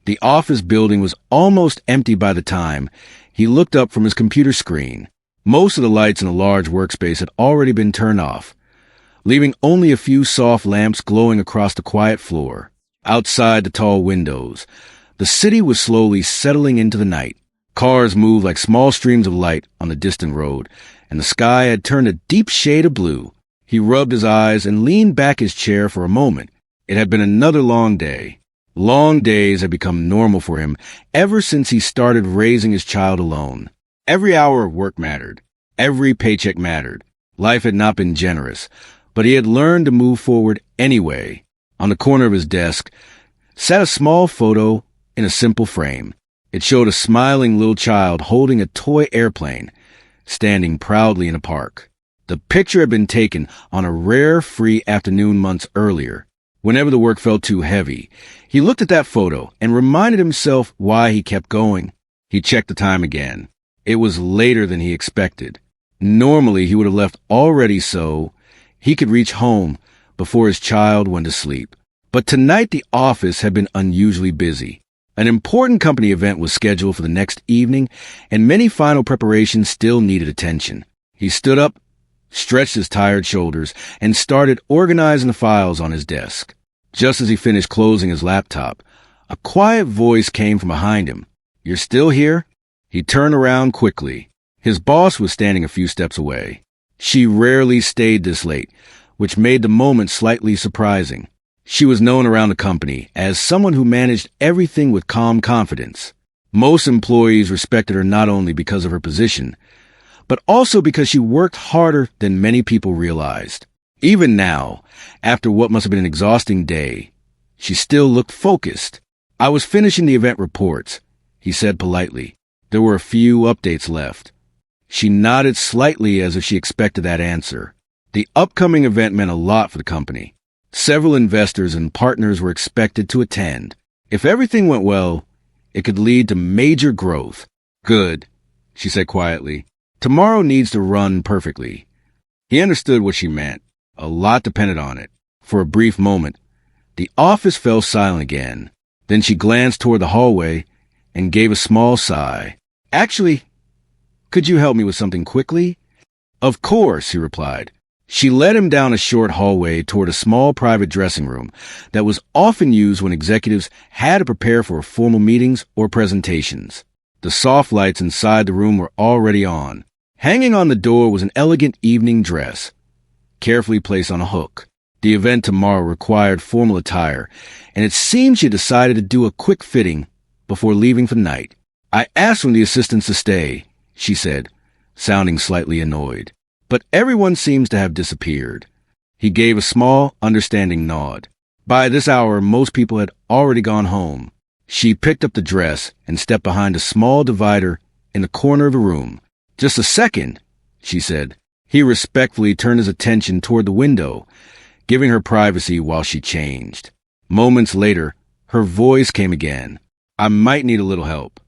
The office building was almost empty by the time he looked up from his computer screen. Most of the lights in the large workspace had already been turned off, leaving only a few soft lamps glowing across the quiet floor. Outside the tall windows, the city was slowly settling into the night. Cars moved like small streams of light on the distant road, and the sky had turned a deep shade of blue. He rubbed his eyes and leaned back his chair for a moment. It had been another long day. Long days had become normal for him ever since he started raising his child alone. Every hour of work mattered. Every paycheck mattered. Life had not been generous, but he had learned to move forward anyway. On the corner of his desk sat a small photo in a simple frame. It showed a smiling little child holding a toy airplane, standing proudly in a park. The picture had been taken on a rare free afternoon months earlier. Whenever the work felt too heavy, he looked at that photo and reminded himself why he kept going. He checked the time again. It was later than he expected. Normally, he would have left already so he could reach home before his child went to sleep. But tonight the office had been unusually busy. An important company event was scheduled for the next evening, and many final preparations still needed attention. He stood up, stretched his tired shoulders, and started organizing the files on his desk. Just as he finished closing his laptop, a quiet voice came from behind him. "You're still here?" He turned around quickly. His boss was standing a few steps away. She rarely stayed this late, which made the moment slightly surprising. She was known around the company as someone who managed everything with calm confidence. Most employees respected her not only because of her position, but also because she worked harder than many people realized. Even now, after what must have been an exhausting day, she still looked focused. "I was finishing the event reports," he said politely. There were a few updates left. She nodded slightly as if she expected that answer. The upcoming event meant a lot for the company. Several investors and partners were expected to attend. If everything went well, it could lead to major growth. "Good," she said quietly. "Tomorrow needs to run perfectly." He understood what she meant. A lot depended on it. For a brief moment, the office fell silent again. Then she glanced toward the hallway and gave a small sigh. "Actually, could you help me with something quickly?" "Of course," he replied. She led him down a short hallway toward a small private dressing room that was often used when executives had to prepare for formal meetings or presentations. The soft lights inside the room were already on. Hanging on the door was an elegant evening dress, carefully placed on a hook. The event tomorrow required formal attire, and it seemed she decided to do a quick fitting before leaving for the night. "I asked one of the assistants to stay," she said, sounding slightly annoyed. "But everyone seems to have disappeared." He gave a small, understanding nod. By this hour, most people had already gone home. She picked up the dress and stepped behind a small divider in the corner of the room. "Just a second," she said. He respectfully turned his attention toward the window, giving her privacy while she changed. Moments later, her voice came again. "I might need a little help."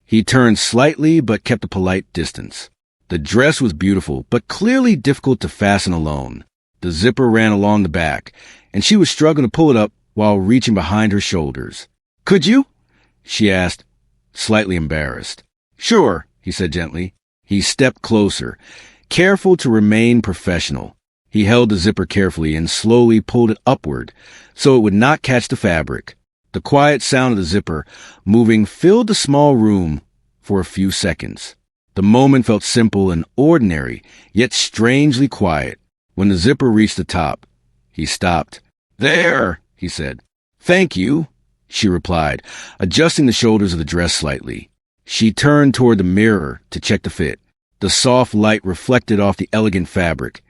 He turned slightly but kept a polite distance. The dress was beautiful, but clearly difficult to fasten alone. The zipper ran along the back, and she was struggling to pull it up while reaching behind her shoulders. "Could you?" she asked, slightly embarrassed. "Sure," he said gently. He stepped closer, careful to remain professional. He held the zipper carefully and slowly pulled it upward so it would not catch the fabric. The quiet sound of the zipper moving filled the small room for a few seconds. The moment felt simple and ordinary, yet strangely quiet. When the zipper reached the top, he stopped. "There," he said. "Thank you," she replied, adjusting the shoulders of the dress slightly. She turned toward the mirror to check the fit. The soft light reflected off the elegant fabric,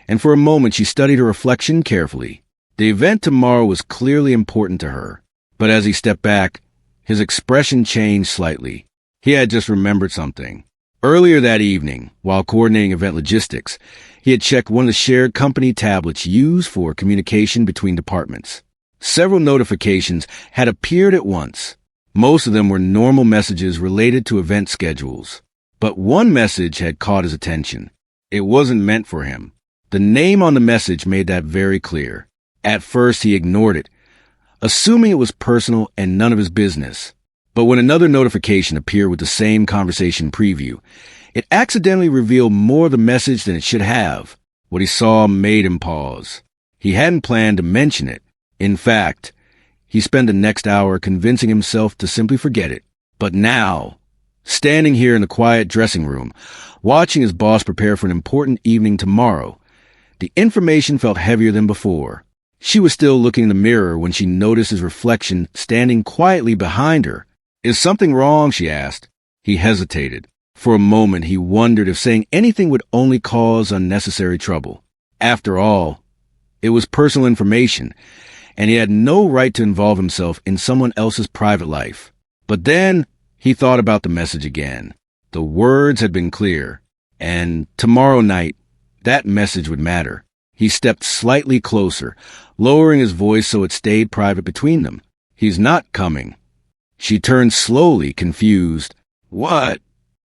and for a moment she studied her reflection carefully. The event tomorrow was clearly important to her, but as he stepped back, his expression changed slightly. He had just remembered something. Earlier that evening, while coordinating event logistics, he had checked one of the shared company tablets used for communication between departments. Several notifications had appeared at once. Most of them were normal messages related to event schedules. But one message had caught his attention. It wasn't meant for him. The name on the message made that very clear. At first, he ignored it, assuming it was personal and none of his business. But when another notification appeared with the same conversation preview, it accidentally revealed more of the message than it should have. What he saw made him pause. He hadn't planned to mention it. In fact, he spent the next hour convincing himself to simply forget it. But now, standing here in the quiet dressing room, watching his boss prepare for an important evening tomorrow, the information felt heavier than before. She was still looking in the mirror when she noticed his reflection standing quietly behind her. "Is something wrong?" she asked. He hesitated. For a moment, he wondered if saying anything would only cause unnecessary trouble. After all, it was personal information, and he had no right to involve himself in someone else's private life. But then he thought about the message again. The words had been clear, and tomorrow night, that message would matter. He stepped slightly closer, lowering his voice so it stayed private between them. "He's not coming." She turned slowly, confused. "What?"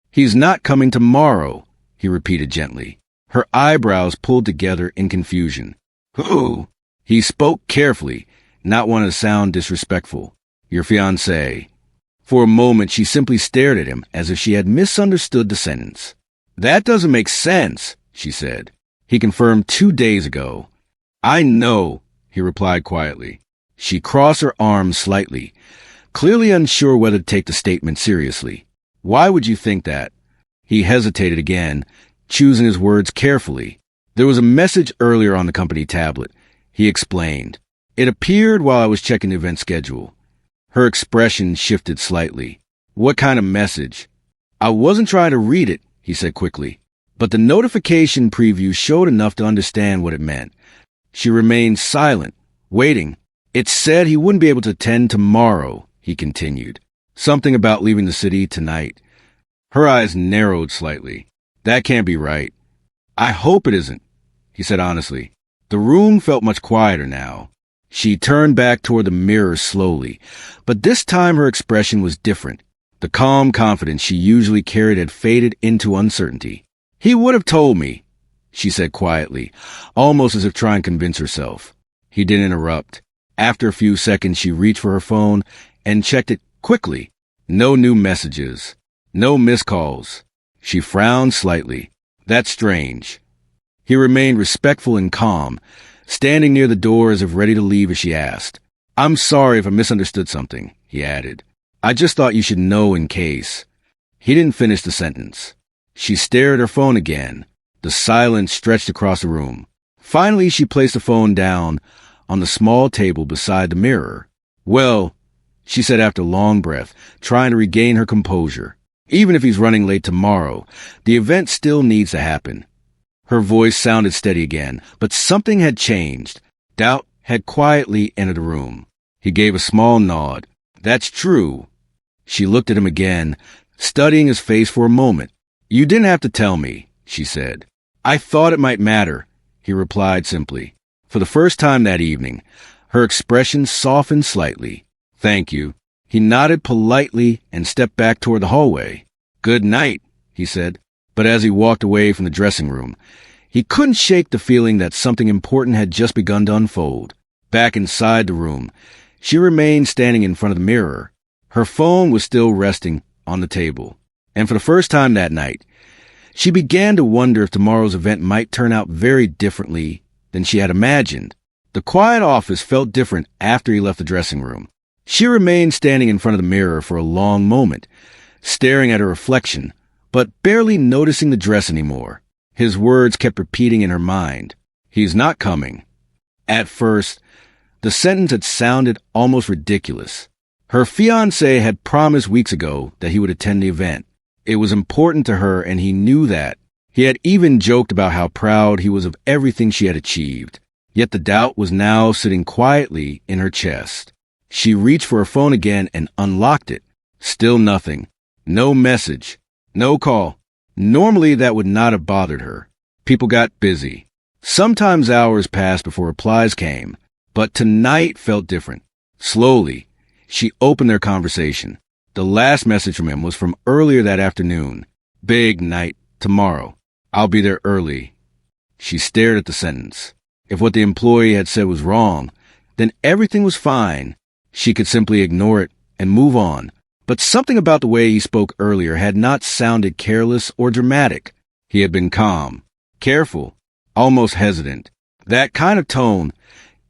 "He's not coming tomorrow," he repeated gently. Her eyebrows pulled together in confusion. "Who?" He spoke carefully, not wanting to sound disrespectful. "Your fiancé." For a moment, she simply stared at him as if she had misunderstood the sentence. "That doesn't make sense," she said. "He confirmed 2 days ago." "I know," he replied quietly. She crossed her arms slightly, clearly unsure whether to take the statement seriously. "Why would you think that?" He hesitated again, choosing his words carefully. "There was a message earlier on the company tablet," he explained. "It appeared while I was checking the event schedule." Her expression shifted slightly. "What kind of message?" "I wasn't trying to read it," he said quickly, but the notification preview showed enough to understand what it meant. She remained silent, waiting. "It said he wouldn't be able to attend tomorrow," he continued. "Something about leaving the city tonight." Her eyes narrowed slightly. "That can't be right." "I hope it isn't," he said honestly. The room felt much quieter now. She turned back toward the mirror slowly, but this time her expression was different. The calm confidence she usually carried had faded into uncertainty. "He would have told me," she said quietly, almost as if trying to convince herself. He didn't interrupt. After a few seconds, she reached for her phone and checked it quickly. No new messages. No missed calls. She frowned slightly. "That's strange." He remained respectful and calm, standing near the door as if ready to leave as she asked. "I'm sorry if I misunderstood something," he added. "I just thought you should know in case." He didn't finish the sentence. She stared at her phone again. The silence stretched across the room. Finally, she placed the phone down on the small table beside the mirror. "Well," she said after a long breath, trying to regain her composure, "even if he's running late tomorrow, the event still needs to happen." Her voice sounded steady again, but something had changed. Doubt had quietly entered the room. He gave a small nod. "That's true." She looked at him again, studying his face for a moment. "You didn't have to tell me," she said. "I thought it might matter," he replied simply. For the first time that evening, her expression softened slightly. "Thank you." He nodded politely and stepped back toward the hallway. "Good night," he said. But as he walked away from the dressing room, he couldn't shake the feeling that something important had just begun to unfold. Back inside the room, she remained standing in front of the mirror. Her phone was still resting on the table. And for the first time that night, she began to wonder if tomorrow's event might turn out very differently than she had imagined. The quiet office felt different after he left the dressing room. She remained standing in front of the mirror for a long moment, staring at her reflection, but barely noticing the dress anymore. His words kept repeating in her mind. "He's not coming." At first, the sentence had sounded almost ridiculous. Her fiancé had promised weeks ago that he would attend the event. It was important to her, and he knew that. He had even joked about how proud he was of everything she had achieved. Yet the doubt was now sitting quietly in her chest. She reached for her phone again and unlocked it. Still nothing. No message. No call. Normally that would not have bothered her. People got busy. Sometimes hours passed before replies came, but tonight felt different. Slowly, she opened their conversation. The last message from him was from earlier that afternoon. "Big night tomorrow. I'll be there early." She stared at the sentence. If what the employee had said was wrong, then everything was fine. She could simply ignore it and move on. But something about the way he spoke earlier had not sounded careless or dramatic. He had been calm, careful, almost hesitant. That kind of tone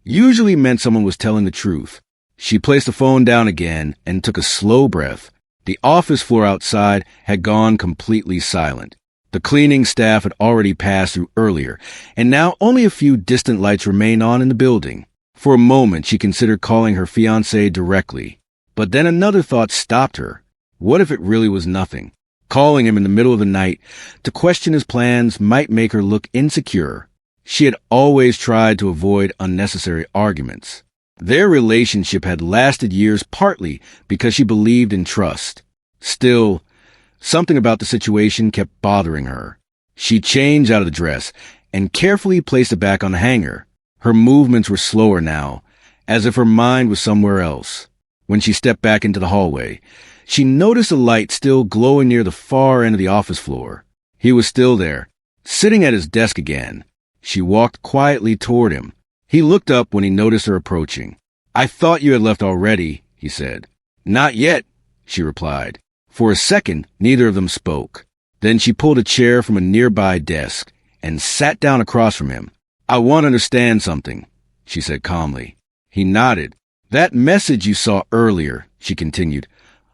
usually meant someone was telling the truth. She placed the phone down again and took a slow breath. The office floor outside had gone completely silent. The cleaning staff had already passed through earlier, and now only a few distant lights remained on in the building. For a moment, she considered calling her fiancé directly. But then another thought stopped her. What if it really was nothing? Calling him in the middle of the night to question his plans might make her look insecure. She had always tried to avoid unnecessary arguments. Their relationship had lasted years partly because she believed in trust. Still, something about the situation kept bothering her. She changed out of the dress and carefully placed it back on the hanger. Her movements were slower now, as if her mind was somewhere else. When she stepped back into the hallway, she noticed a light still glowing near the far end of the office floor. He was still there, sitting at his desk again. She walked quietly toward him. He looked up when he noticed her approaching. "I thought you had left already," he said. "Not yet," she replied. For a second, neither of them spoke. Then she pulled a chair from a nearby desk and sat down across from him. "I want to understand something," she said calmly. He nodded. "That message you saw earlier," she continued.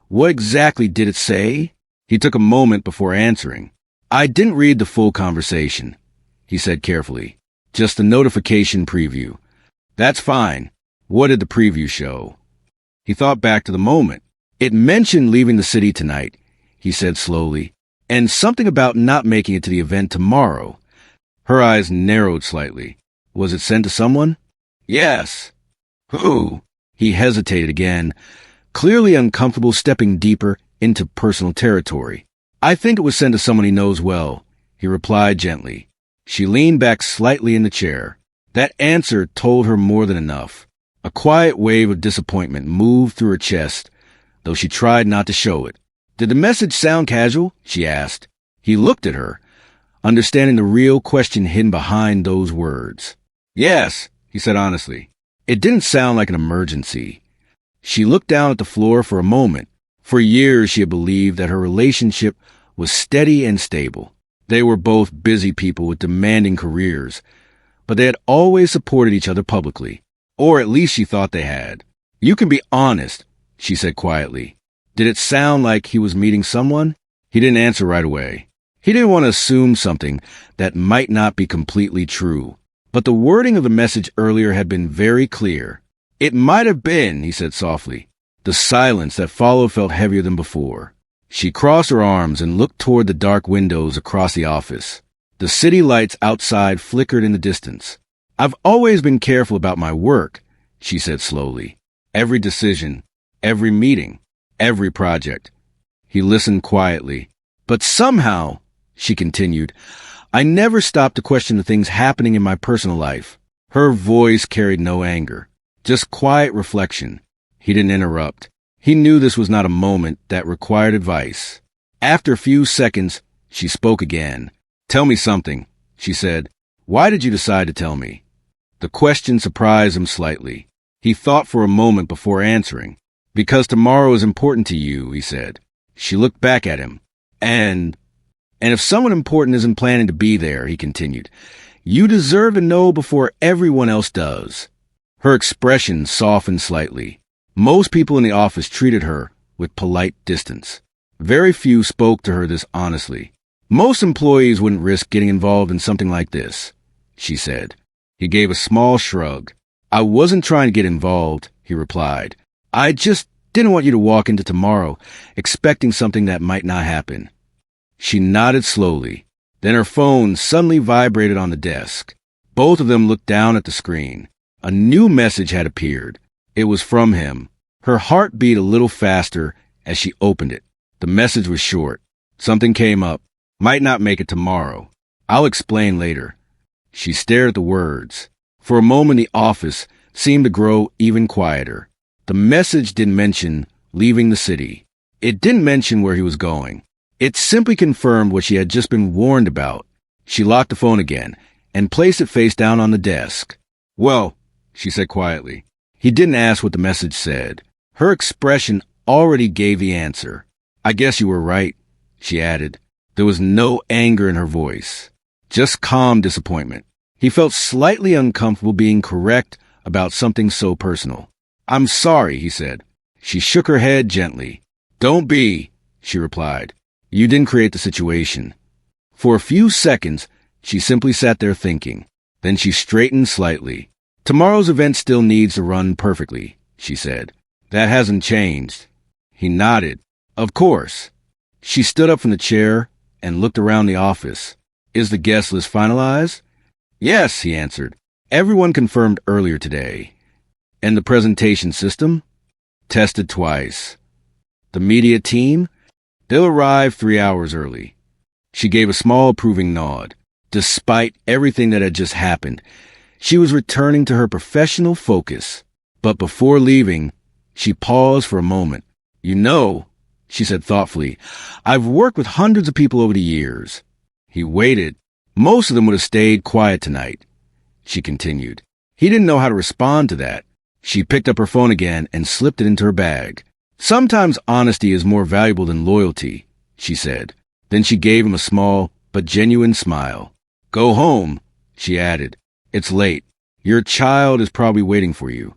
"What exactly did it say?" He took a moment before answering. "I didn't read the full conversation," he said carefully. "Just the notification preview." "That's fine. What did the preview show?" He thought back to the moment. "It mentioned leaving the city tonight," he said slowly, "and something about not making it to the event tomorrow." Her eyes narrowed slightly. "Was it sent to someone?" "Yes." "Who?" He hesitated again, clearly uncomfortable stepping deeper into personal territory. "I think it was sent to someone he knows well," he replied gently. She leaned back slightly in the chair. That answer told her more than enough. A quiet wave of disappointment moved through her chest, though she tried not to show it. "Did the message sound casual?" she asked. He looked at her, understanding the real question hidden behind those words. "Yes," he said honestly. "It didn't sound like an emergency." She looked down at the floor for a moment. For years she had believed that her relationship was steady and stable. They were both busy people with demanding careers, but they had always supported each other publicly. Or at least she thought they had. "You can be honest," she said quietly. "Did it sound like he was meeting someone?" He didn't answer right away. He didn't want to assume something that might not be completely true. But the wording of the message earlier had been very clear. "It might have been," he said softly. The silence that followed felt heavier than before. She crossed her arms and looked toward the dark windows across the office. The city lights outside flickered in the distance. "I've always been careful about my work," she said slowly. "Every decision, every meeting, every project." He listened quietly. "But somehow," she continued, "I never stopped to question the things happening in my personal life." Her voice carried no anger, just quiet reflection. He didn't interrupt. He knew this was not a moment that required advice. After a few seconds, she spoke again. "Tell me something," she said. "Why did you decide to tell me?" The question surprised him slightly. He thought for a moment before answering. "Because tomorrow is important to you," he said. She looked back at him. And if someone important isn't planning to be there," he continued, "you deserve to know before everyone else does." Her expression softened slightly. Most people in the office treated her with polite distance. Very few spoke to her this honestly. "Most employees wouldn't risk getting involved in something like this," she said. He gave a small shrug. "I wasn't trying to get involved," he replied. "I just didn't want you to walk into tomorrow expecting something that might not happen." She nodded slowly. Then her phone suddenly vibrated on the desk. Both of them looked down at the screen. A new message had appeared. It was from him. Her heart beat a little faster as she opened it. The message was short. Something came up. "Might not make it tomorrow. I'll explain later." She stared at the words. For a moment the office seemed to grow even quieter. The message didn't mention leaving the city. It didn't mention where he was going. It simply confirmed what she had just been warned about. She locked the phone again and placed it face down on the desk. "Well," she said quietly, He didn't ask what the message said. Her expression already gave the answer. "I guess you were right," she added. There was no anger in her voice, just calm disappointment. He felt slightly uncomfortable being correct about something so personal. "I'm sorry," he said. She shook her head gently. "Don't be," she replied. "You didn't create the situation." For a few seconds, she simply sat there thinking. Then she straightened slightly. "Tomorrow's event still needs to run perfectly," she said. "That hasn't changed." He nodded. "Of course." She stood up from the chair and looked around the office. "Is the guest list finalized?" "Yes," he answered. "Everyone confirmed earlier today." "And the presentation system?" "Tested twice." "The media team?" "They'll arrive 3 hours early." She gave a small approving nod. Despite everything that had just happened, she was returning to her professional focus. But before leaving, she paused for a moment. "You know," she said thoughtfully, "I've worked with hundreds of people over the years." He waited. "Most of them would have stayed quiet tonight," she continued. He didn't know how to respond to that. She picked up her phone again and slipped it into her bag. "Sometimes honesty is more valuable than loyalty," she said. Then she gave him a small but genuine smile. "Go home," she added. "It's late. Your child is probably waiting for you."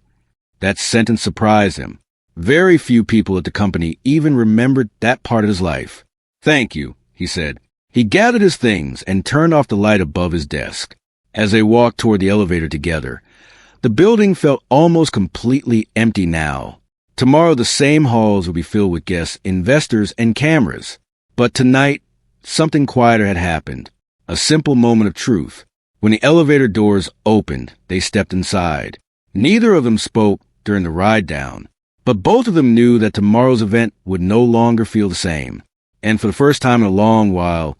That sentence surprised him. Very few people at the company even remembered that part of his life. "Thank you," he said. He gathered his things and turned off the light above his desk. As they walked toward the elevator together, the building felt almost completely empty now. Tomorrow the same halls would be filled with guests, investors, and cameras. But tonight, something quieter had happened. A simple moment of truth. When the elevator doors opened, they stepped inside. Neither of them spoke during the ride down, but both of them knew that tomorrow's event would no longer feel the same. And for the first time in a long while,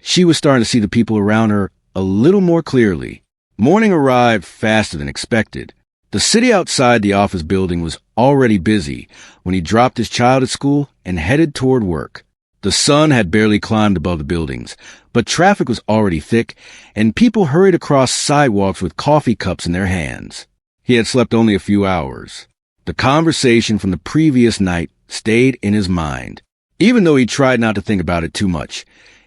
she was starting to see the people around her a little more clearly. Morning arrived faster than expected. The city outside the office building was already busy when he dropped his child at school and headed toward work. The sun had barely climbed above the buildings, but traffic was already thick, and people hurried across sidewalks with coffee cups in their hands. He had slept only a few hours. The conversation from the previous night stayed in his mind. Even though he tried not to think about it too much,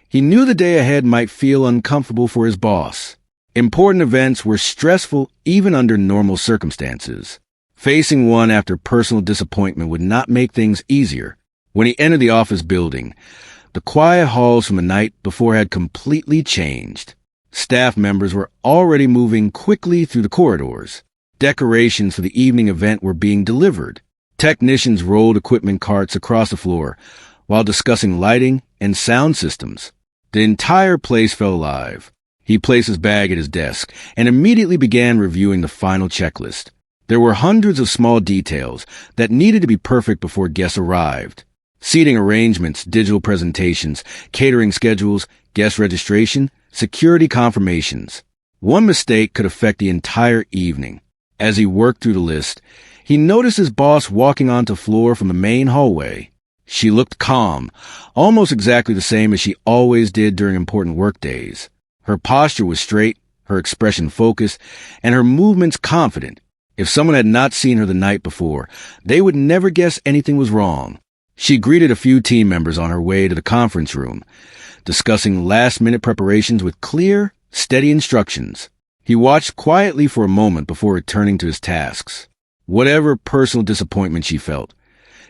he knew the day ahead might feel uncomfortable for his boss. Important events were stressful even under normal circumstances. Facing one after personal disappointment would not make things easier. When he entered the office building, the quiet halls from the night before had completely changed. Staff members were already moving quickly through the corridors. Decorations for the evening event were being delivered. Technicians rolled equipment carts across the floor while discussing lighting and sound systems. The entire place felt alive. He placed his bag at his desk and immediately began reviewing the final checklist. There were hundreds of small details that needed to be perfect before guests arrived. Seating arrangements, digital presentations, catering schedules, guest registration, security confirmations. One mistake could affect the entire evening. As he worked through the list, he noticed his boss walking onto the floor from the main hallway. She looked calm, almost exactly the same as she always did during important work days. Her posture was straight, her expression focused, and her movements confident. If someone had not seen her the night before, they would never guess anything was wrong. She greeted a few team members on her way to the conference room, discussing last-minute preparations with clear, steady instructions. He watched quietly for a moment before returning to his tasks. Whatever personal disappointment she felt,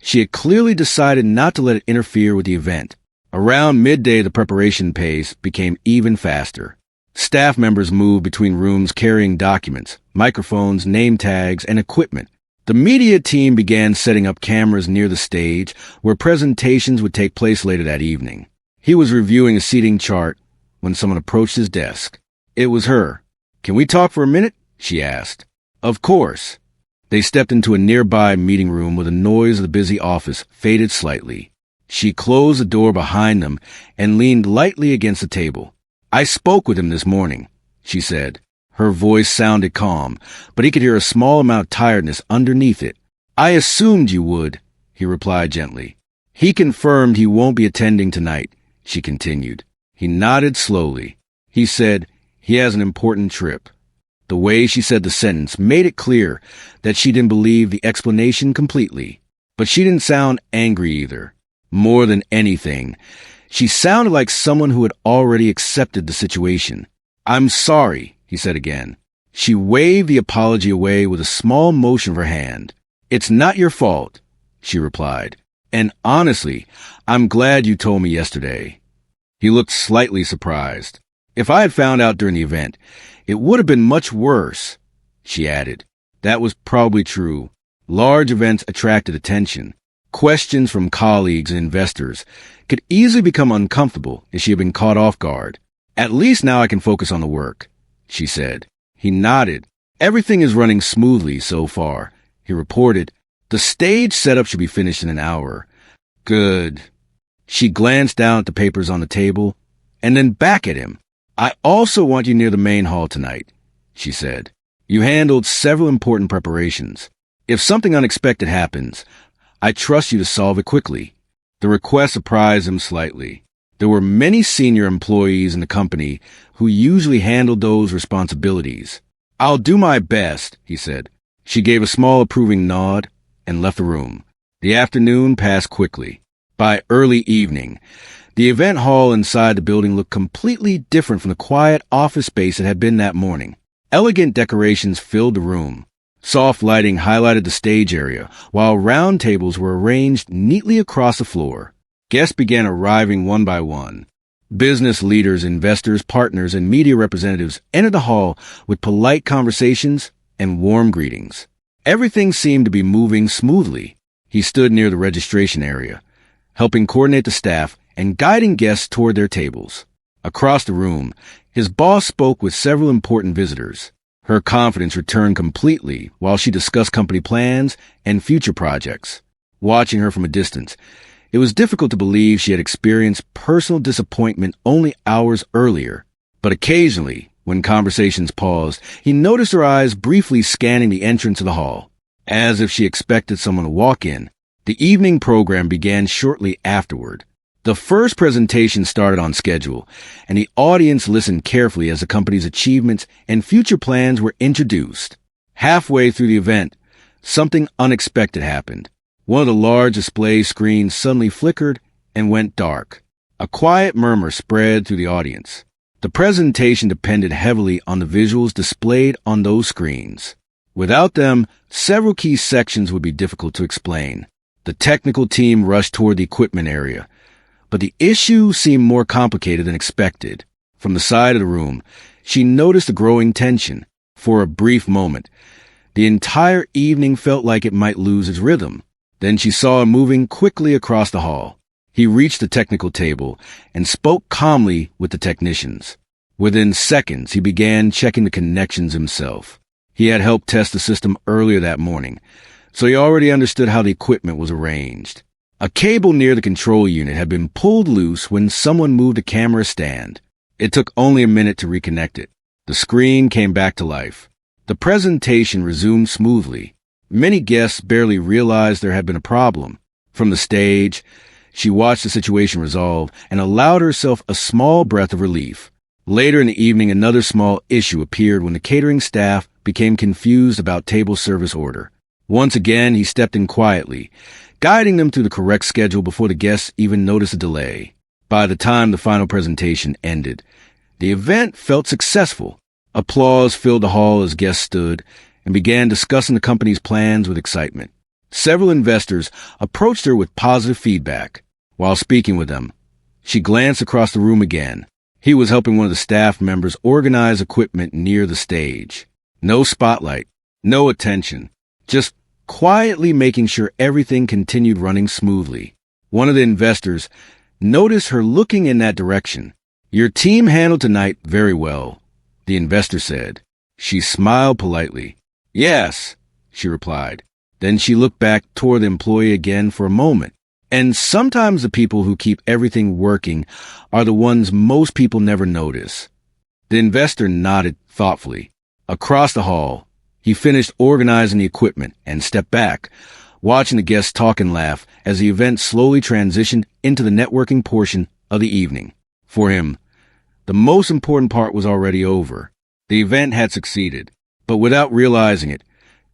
she had clearly decided not to let it interfere with the event. Around midday, the preparation pace became even faster. Staff members moved between rooms carrying documents, microphones, name tags, and equipment. The media team began setting up cameras near the stage where presentations would take place later that evening. He was reviewing a seating chart when someone approached his desk. It was her. "Can we talk for a minute?" she asked. "Of course." They stepped into a nearby meeting room where the noise of the busy office faded slightly. She closed the door behind them and leaned lightly against the table. "I spoke with him this morning," she said. Her voice sounded calm, but he could hear a small amount of tiredness underneath it. "I assumed you would," he replied gently. "He confirmed he won't be attending tonight," she continued. He nodded slowly. He said, "He has an important trip." The way she said the sentence made it clear that she didn't believe the explanation completely. But she didn't sound angry either. More than anything, she sounded like someone who had already accepted the situation. "I'm sorry," he said again. She waved the apology away with a small motion of her hand. "It's not your fault," she replied. "And honestly, I'm glad you told me yesterday." He looked slightly surprised. "If I had found out during the event, it would have been much worse," she added. That was probably true. Large events attracted attention. Questions from colleagues and investors could easily become uncomfortable if she had been caught off guard. "At least now I can focus on the work," she said. He nodded. "Everything is running smoothly so far," he reported. "The stage setup should be finished in an hour." "Good." She glanced down at the papers on the table and then back at him. "I also want you near the main hall tonight," she said. "You handled several important preparations. If something unexpected happens, I trust you to solve it quickly." The request surprised him slightly. There were many senior employees in the company who usually handled those responsibilities. "I'll do my best," he said. She gave a small approving nod and left the room. The afternoon passed quickly. By early evening, the event hall inside the building looked completely different from the quiet office space it had been that morning. Elegant decorations filled the room. Soft lighting highlighted the stage area, while round tables were arranged neatly across the floor. Guests began arriving one by one. Business leaders, investors, partners, and media representatives entered the hall with polite conversations and warm greetings. Everything seemed to be moving smoothly. He stood near the registration area, helping coordinate the staff and guiding guests toward their tables. Across the room, his boss spoke with several important visitors. Her confidence returned completely while she discussed company plans and future projects. Watching her from a distance, it was difficult to believe she had experienced personal disappointment only hours earlier. But occasionally, when conversations paused, he noticed her eyes briefly scanning the entrance of the hall, as if she expected someone to walk in. The evening program began shortly afterward. The first presentation started on schedule, and the audience listened carefully as the company's achievements and future plans were introduced. Halfway through the event, something unexpected happened. One of the large display screens suddenly flickered and went dark. A quiet murmur spread through the audience. The presentation depended heavily on the visuals displayed on those screens. Without them, several key sections would be difficult to explain. The technical team rushed toward the equipment area, but the issue seemed more complicated than expected. From the side of the room, she noticed a growing tension. For a brief moment, the entire evening felt like it might lose its rhythm. Then she saw him moving quickly across the hall. He reached the technical table and spoke calmly with the technicians. Within seconds, he began checking the connections himself. He had helped test the system earlier that morning, so he already understood how the equipment was arranged. A cable near the control unit had been pulled loose when someone moved a camera stand. It took only a minute to reconnect it. The screen came back to life. The presentation resumed smoothly. Many guests barely realized there had been a problem. From the stage, she watched the situation resolve and allowed herself a small breath of relief. Later in the evening, another small issue appeared when the catering staff became confused about table service order. Once again, he stepped in quietly, guiding them through the correct schedule before the guests even noticed a delay. By the time the final presentation ended, the event felt successful. Applause filled the hall as guests stood and began discussing the company's plans with excitement. Several investors approached her with positive feedback. While speaking with them, she glanced across the room again. He was helping one of the staff members organize equipment near the stage. No spotlight, no attention, just quietly making sure everything continued running smoothly. One of the investors noticed her looking in that direction. "Your team handled tonight very well," the investor said. She smiled politely. "Yes," she replied. Then she looked back toward the employee again for a moment. And sometimes the people who keep everything working are the ones most people never notice. The investor nodded thoughtfully. Across the hall, he finished organizing the equipment and stepped back, watching the guests talk and laugh as the event slowly transitioned into the networking portion of the evening. For him, the most important part was already over. The event had succeeded. But without realizing it,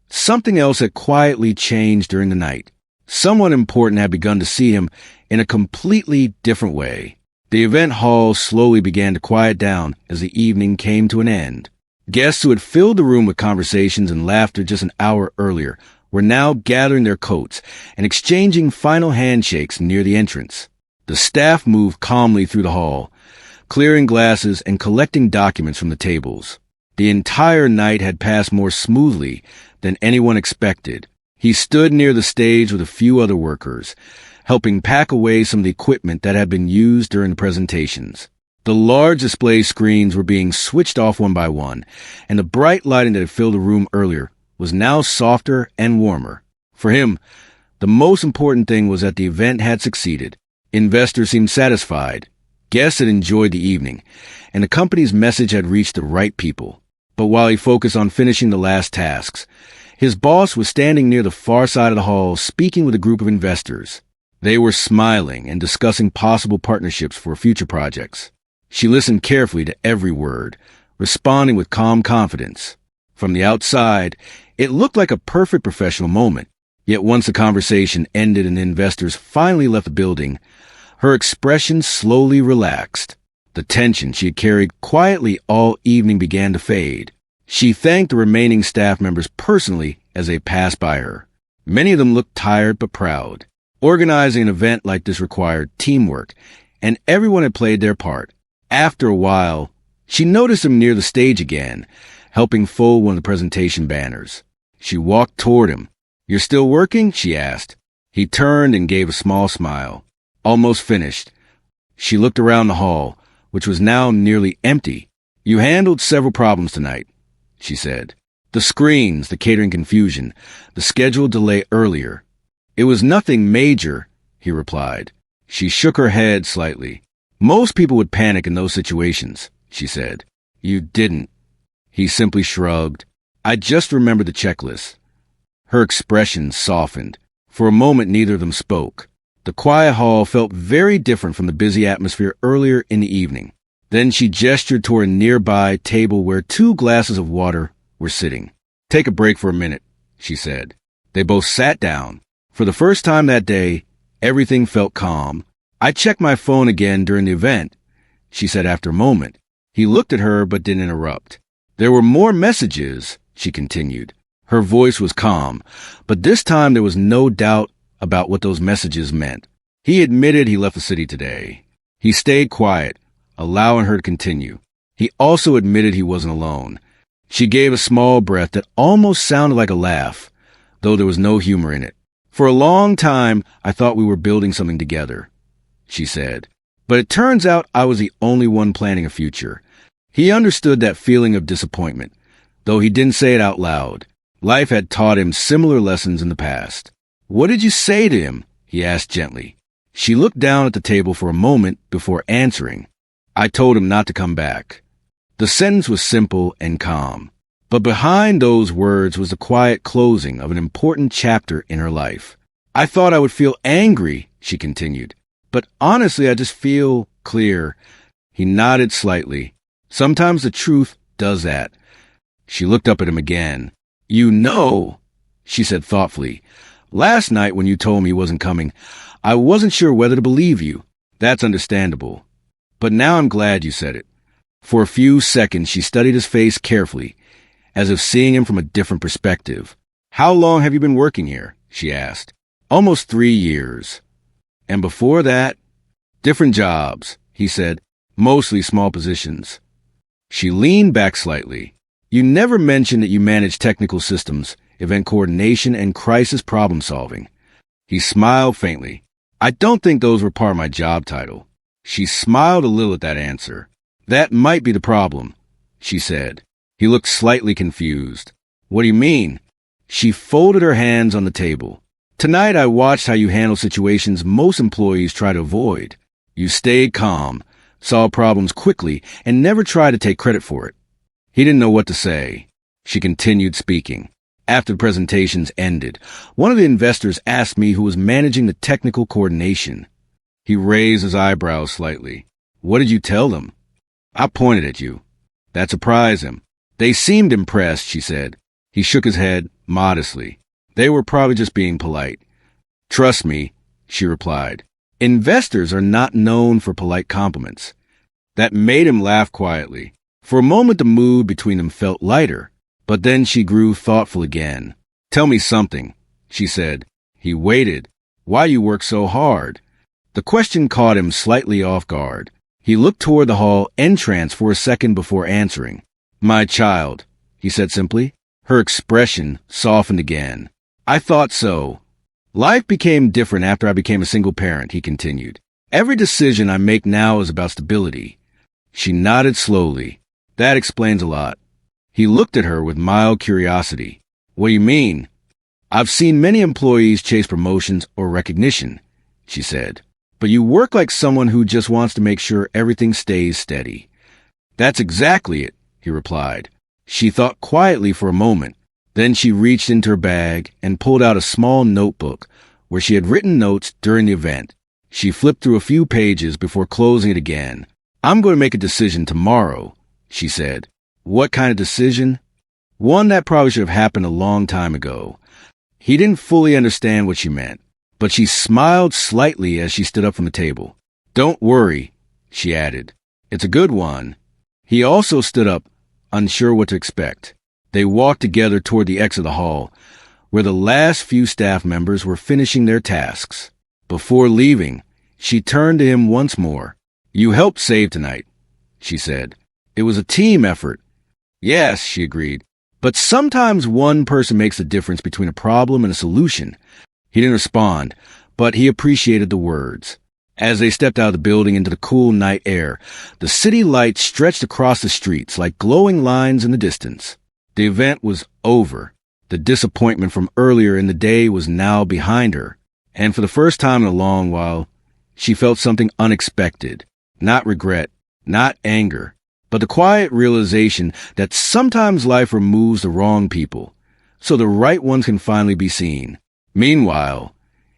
something else had quietly changed during the night. Someone important had begun to see him in a completely different way. The event hall slowly began to quiet down as the evening came to an end. Guests who had filled the room with conversations and laughter just an hour earlier were now gathering their coats and exchanging final handshakes near the entrance. The staff moved calmly through the hall, clearing glasses and collecting documents from the tables. The entire night had passed more smoothly than anyone expected. He stood near the stage with a few other workers, helping pack away some of the equipment that had been used during the presentations. The large display screens were being switched off one by one, and the bright lighting that had filled the room earlier was now softer and warmer. For him, the most important thing was that the event had succeeded. Investors seemed satisfied. Guests had enjoyed the evening, and the company's message had reached the right people. But while he focused on finishing the last tasks, his boss was standing near the far side of the hall speaking with a group of investors. They were smiling and discussing possible partnerships for future projects. She listened carefully to every word, responding with calm confidence. From the outside, it looked like a perfect professional moment. Yet once the conversation ended and the investors finally left the building, her expression slowly relaxed. The tension she had carried quietly all evening began to fade. She thanked the remaining staff members personally as they passed by her. Many of them looked tired but proud. Organizing an event like this required teamwork, and everyone had played their part. After a while, she noticed him near the stage again, helping fold one of the presentation banners. She walked toward him. "You're still working?" she asked. He turned and gave a small smile. "Almost finished." She looked around the hall, which was now nearly empty. "You handled several problems tonight," she said. "The screens, the catering confusion, the scheduled delay earlier." "It was nothing major," he replied. She shook her head slightly. "Most people would panic in those situations," she said. "You didn't." He simply shrugged. "I just remembered the checklist." Her expression softened. For a moment, neither of them spoke. The quiet hall felt very different from the busy atmosphere earlier in the evening. Then she gestured toward a nearby table where 2 glasses of water were sitting. "Take a break for a minute," she said. They both sat down. For the first time that day, everything felt calm. "I checked my phone again during the event," she said after a moment. He looked at her but didn't interrupt. "There were more messages," she continued. Her voice was calm, but this time there was no doubt about what those messages meant. He admitted he left the city today. He stayed quiet, allowing her to continue. He also admitted he wasn't alone. She gave a small breath that almost sounded like a laugh, though there was no humor in it. "For a long time, I thought we were building something together," she said. "But it turns out I was the only one planning a future." He understood that feeling of disappointment, though he didn't say it out loud. Life had taught him similar lessons in the past. "What did you say to him?" he asked gently. She looked down at the table for a moment before answering. "I told him not to come back." The sentence was simple and calm, but behind those words was the quiet closing of an important chapter in her life. "I thought I would feel angry," she continued, "but honestly I just feel clear." He nodded slightly. "Sometimes the truth does that." She looked up at him again. "You know," she said thoughtfully, "last night when you told me he wasn't coming, I wasn't sure whether to believe you. That's understandable. But now I'm glad you said it." For a few seconds she studied his face carefully, as if seeing him from a different perspective. "How long have you been working here?" she asked. "Almost 3 years." "And before that?" "Different jobs," he said, "mostly small positions." She leaned back slightly. "You never mentioned that you manage technical systems, event coordination, and crisis problem solving." He smiled faintly. "I don't think those were part of my job title." She smiled a little at that answer. "That might be the problem," she said. He looked slightly confused. "What do you mean?" She folded her hands on the table. "Tonight I watched how you handle situations most employees try to avoid. You stayed calm, solved problems quickly, and never tried to take credit for it." He didn't know what to say. She continued speaking. "After the presentations ended, one of the investors asked me who was managing the technical coordination." He raised his eyebrows slightly. "What did you tell them?" "I pointed at you." That surprised him. They seemed impressed, she said. He shook his head modestly. They were probably just being polite. Trust me, she replied. Investors are not known for polite compliments. That made him laugh quietly. For a moment the mood between them felt lighter, but then she grew thoughtful again. Tell me something, she said. He waited. Why you work so hard? The question caught him slightly off guard. He looked toward the hall entrance for a second before answering. My child, he said simply. Her expression softened again. I thought so. Life became different after I became a single parent, he continued. Every decision I make now is about stability. She nodded slowly. That explains a lot. He looked at her with mild curiosity. What do you mean? I've seen many employees chase promotions or recognition, she said. But you work like someone who just wants to make sure everything stays steady. That's exactly it, he replied. She thought quietly for a moment. Then she reached into her bag and pulled out a small notebook where she had written notes during the event. She flipped through a few pages before closing it again. I'm going to make a decision tomorrow, she said. What kind of decision? One that probably should have happened a long time ago. He didn't fully understand what she meant, but she smiled slightly as she stood up from the table. Don't worry, she added. It's a good one. He also stood up, unsure what to expect. They walked together toward the exit of the hall, where the last few staff members were finishing their tasks. Before leaving, she turned to him once more. You helped save tonight, she said. It was a team effort. Yes, she agreed. But sometimes one person makes the difference between a problem and a solution. He didn't respond, but he appreciated the words. As they stepped out of the building into the cool night air, the city lights stretched across the streets like glowing lines in the distance. The event was over. The disappointment from earlier in the day was now behind her, and for the first time in a long while, she felt something unexpected. Not regret, not anger, but the quiet realization that sometimes life removes the wrong people, so the right ones can finally be seen. Meanwhile,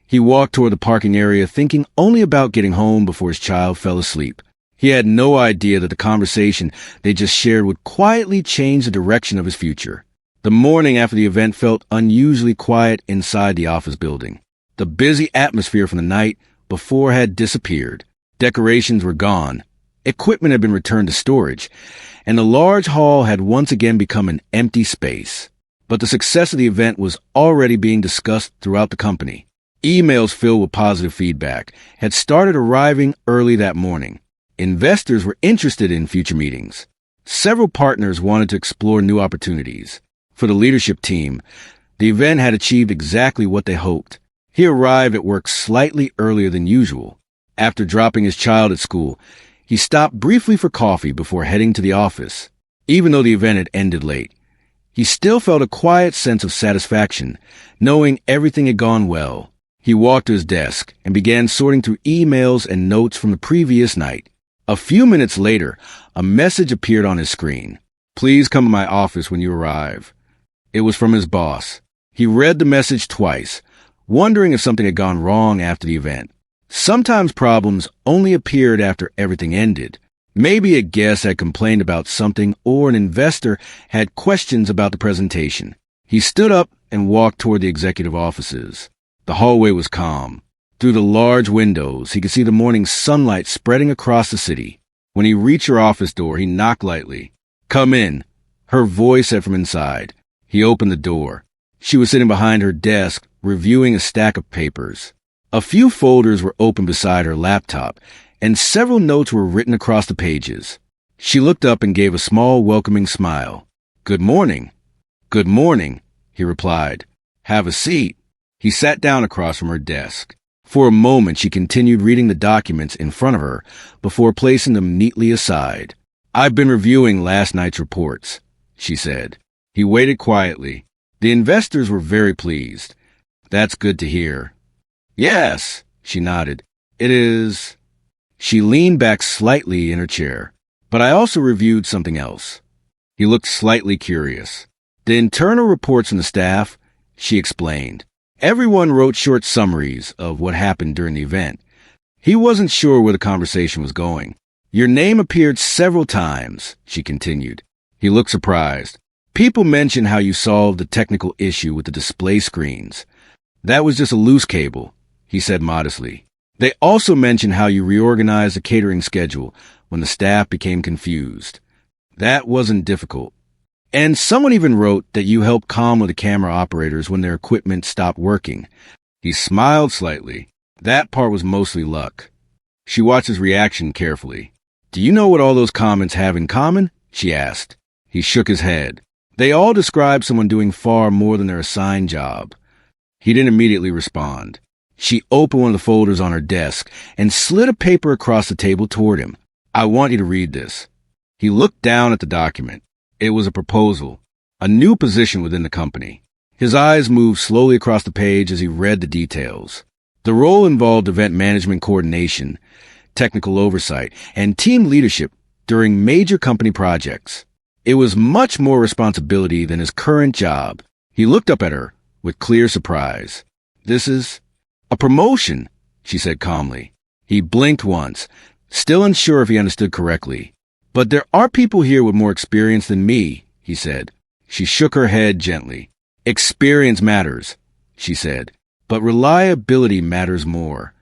he walked toward the parking area thinking only about getting home before his child fell asleep. He had no idea that the conversation they just shared would quietly change the direction of his future. The morning after the event felt unusually quiet inside the office building. The busy atmosphere from the night before had disappeared. Decorations were gone. Equipment had been returned to storage, and the large hall had once again become an empty space. But the success of the event was already being discussed throughout the company. Emails filled with positive feedback had started arriving early that morning. Investors were interested in future meetings. Several partners wanted to explore new opportunities. For the leadership team, the event had achieved exactly what they hoped. He arrived at work slightly earlier than usual. After dropping his child at school, he stopped briefly for coffee before heading to the office. Even though the event had ended late, he still felt a quiet sense of satisfaction, knowing everything had gone well. He walked to his desk and began sorting through emails and notes from the previous night. A few minutes later, a message appeared on his screen. Please come to my office when you arrive. It was from his boss. He read the message twice, wondering if something had gone wrong after the event. Sometimes problems only appeared after everything ended. Maybe a guest had complained about something or an investor had questions about the presentation. He stood up and walked toward the executive offices. The hallway was calm. Through the large windows, he could see the morning sunlight spreading across the city. When he reached her office door, he knocked lightly. Come in, her voice said from inside. He opened the door. She was sitting behind her desk, reviewing a stack of papers. A few folders were open beside her laptop, and several notes were written across the pages. She looked up and gave a small, welcoming smile. Good morning. Good morning, he replied. Have a seat. He sat down across from her desk. For a moment, she continued reading the documents in front of her before placing them neatly aside. I've been reviewing last night's reports, she said. He waited quietly. The investors were very pleased. That's good to hear. Yes, she nodded. It is. She leaned back slightly in her chair. But I also reviewed something else. He looked slightly curious. The internal reports from the staff, she explained. Everyone wrote short summaries of what happened during the event. He wasn't sure where the conversation was going. Your name appeared several times, she continued. He looked surprised. People mention how you solved the technical issue with the display screens. That was just a loose cable, he said modestly. They also mention how you reorganized the catering schedule when the staff became confused. That wasn't difficult. And someone even wrote that you helped calm the camera operators when their equipment stopped working. He smiled slightly. That part was mostly luck. She watched his reaction carefully. Do you know what all those comments have in common? She asked. He shook his head. They all describe someone doing far more than their assigned job. He didn't immediately respond. She opened one of the folders on her desk and slid a paper across the table toward him. I want you to read this. He looked down at the document. It was a proposal, a new position within the company. His eyes moved slowly across the page as he read the details. The role involved event management coordination, technical oversight, and team leadership during major company projects. It was much more responsibility than his current job. He looked up at her with clear surprise. This is a promotion, she said calmly. He blinked once, still unsure if he understood correctly. But there are people here with more experience than me, he said. She shook her head gently. Experience matters, she said, but reliability matters more.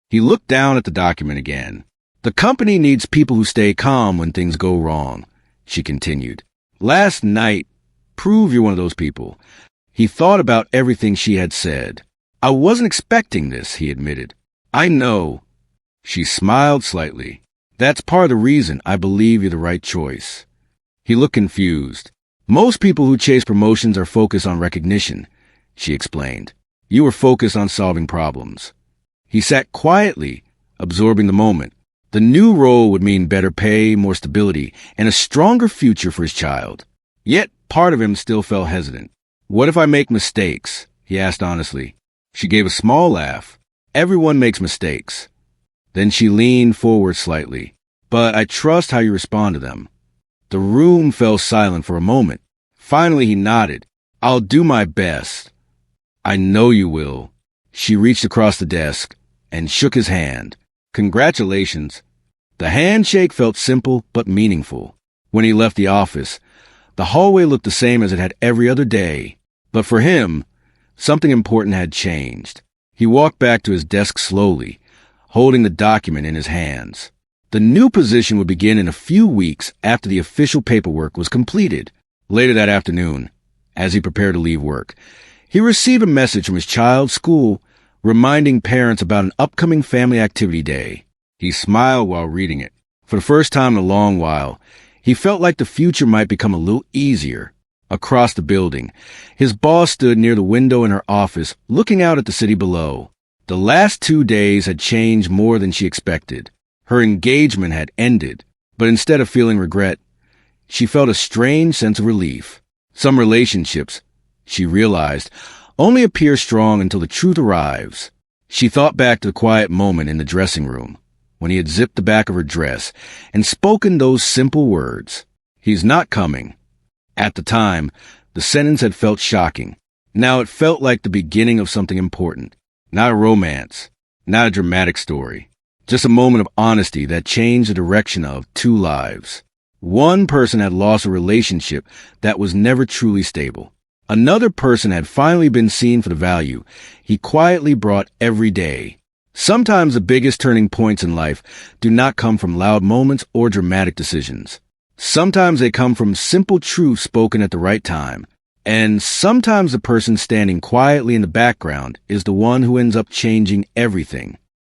He looked down at the document again. The company needs people who stay calm when things go wrong, she continued. Last night, prove you're one of those people. He thought about everything she had said. I wasn't expecting this, he admitted. I know. She smiled slightly. That's part of the reason I believe you're the right choice. He looked confused. Most people who chase promotions are focused on recognition, she explained. You were focused on solving problems. He sat quietly, absorbing the moment. The new role would mean better pay, more stability, and a stronger future for his child. Yet part of him still felt hesitant. What if I make mistakes? He asked honestly. She gave a small laugh. Everyone makes mistakes. Then she leaned forward slightly. But I trust how you respond to them. The room fell silent for a moment. Finally he nodded. I'll do my best. I know you will. She reached across the desk and shook his hand. Congratulations. The handshake felt simple but meaningful. When he left the office, the hallway looked the same as it had every other day. But for him, something important had changed. He walked back to his desk slowly, holding the document in his hands. The new position would begin in a few weeks after the official paperwork was completed. Later that afternoon, as he prepared to leave work, he received a message from his child's school reminding parents about an upcoming family activity day. He smiled while reading it. For the first time in a long while, he felt like the future might become a little easier. Across the building, his boss stood near the window in her office, looking out at the city below. The last 2 days had changed more than she expected. Her engagement had ended, but instead of feeling regret, she felt a strange sense of relief. Some relationships, she realized, only appear strong until the truth arrives. She thought back to the quiet moment in the dressing room, when he had zipped the back of her dress and spoken those simple words. He's not coming. At the time, the sentence had felt shocking. Now it felt like the beginning of something important. Not a romance, not a dramatic story. Just a moment of honesty that changed the direction of 2 lives. One person had lost a relationship that was never truly stable. Another person had finally been seen for the value he quietly brought every day. Sometimes the biggest turning points in life do not come from loud moments or dramatic decisions. Sometimes they come from simple truths spoken at the right time. And sometimes the person standing quietly in the background is the one who ends up changing everything.